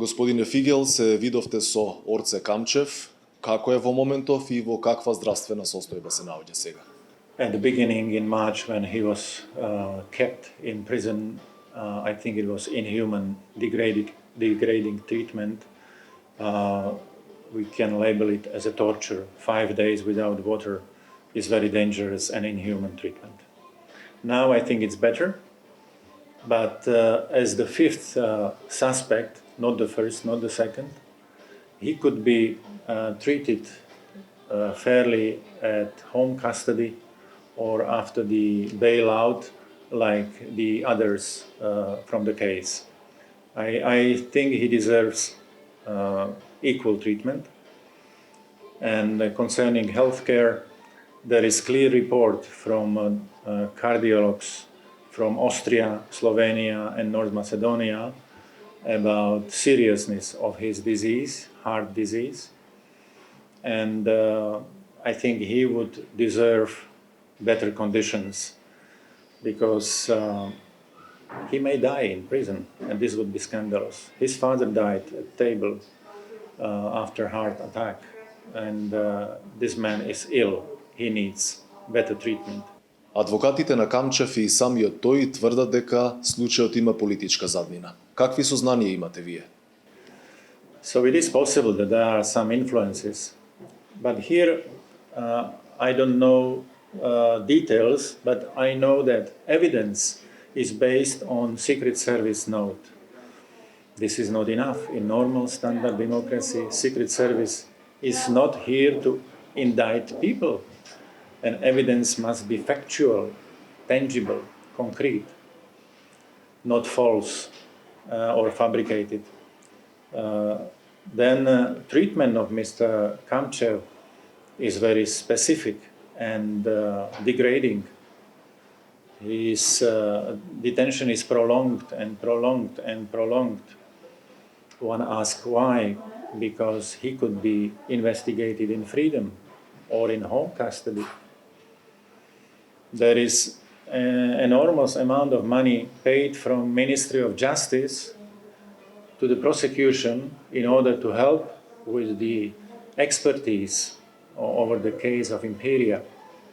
Господине Фигел, се видовте со Орце Камчев. Како е во моментов и во каква здравствена состојба се наоѓа сега? At the beginning in March, when he was kept in prison, I think it was inhuman, degrading treatment. We can label it as a torture. 5 days without water is very dangerous and inhuman treatment. Now I think it's better, but as the fifth suspect, not the first, not the second, he could be treated fairly at home custody or after the bailout like the others from the case. I think he deserves equal treatment. And concerning healthcare, there is clear report from cardiologs from Austria, Slovenia and North Macedonia about seriousness of his disease, heart disease. And I think he would deserve better conditions because he may die in prison, and this would be scandalous. His father died at table after heart attack, and this man is ill. He needs better treatment. Адвокатите на Камчев и самиот тој тврдат дека случајот има политичка заднина. Какви сознанија имате вие? So it is possible that there are some influences, but here I don't know details, but I know that evidence is based on Secret Service note. This is not enough. In normal standard democracy, Secret Service is not here to indict people, and evidence must be factual, tangible, concrete, not false or fabricated. Then treatment of Mr. Kamchev is very specific and degrading. His detention is prolonged and prolonged and prolonged. One asks why, because he could be investigated in freedom or in home custody. There is an enormous amount of money paid from Ministry of Justice to the prosecution in order to help with the expertise over the case of Imperia.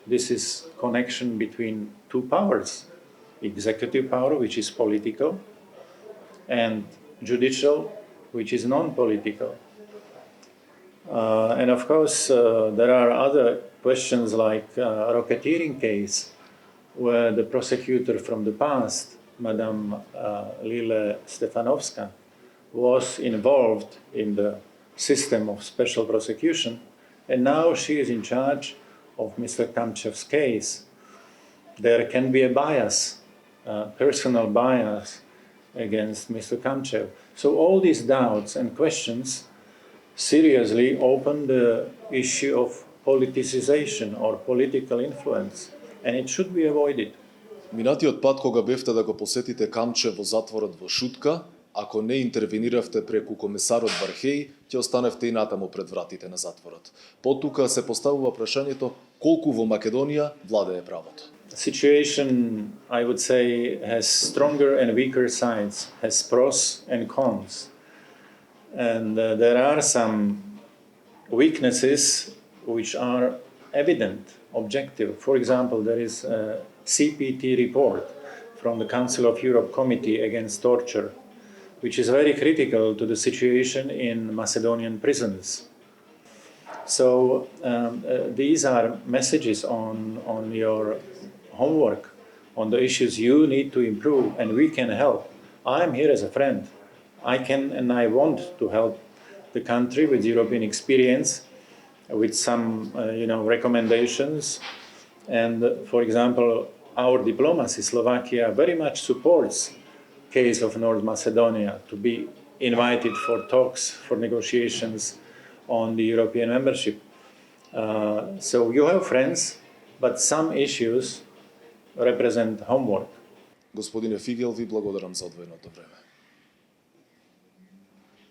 This is connection between two powers, executive power, which is political, and judicial, which is non-political. And of course, there are other questions like racketeering case, where the prosecutor from the past, Madame Lile Stefanovska, was involved in the system of special prosecution, and now she is in charge of Mr. Kamchev's case. There can be a bias, personal bias against Mr. Kamchev. So all these doubts and questions seriously open the issue of politicization or political influence, and it should be avoided. Минатиот пат кога бевте да го посетите Камчев во затворот во Шутка, ако не интервениравте преку комесарот Бархеј, ќе останевте и натаму пред вратите на затворот. Потука се поставува прашањето колку во Македонија владее правото. The situation, I would say, has stronger and weaker sides, has pros and cons. And there are some weaknesses which are evident, objective. For example, there is a CPT report from the Council of Europe Committee Against Torture, which is very critical to the situation in Macedonian prisons. So these are messages on your homework, on the issues you need to improve, and we can help. I'm here as a friend. I can and I want to help the country with European experience, with some recommendations. And for example, our diplomacy, Slovakia, very much supports case of North Macedonia to be invited for talks, for negotiations on the European membership. So you have friends, but some issues represent homework. Господине Фигел, ви благодарам за одвоеното време.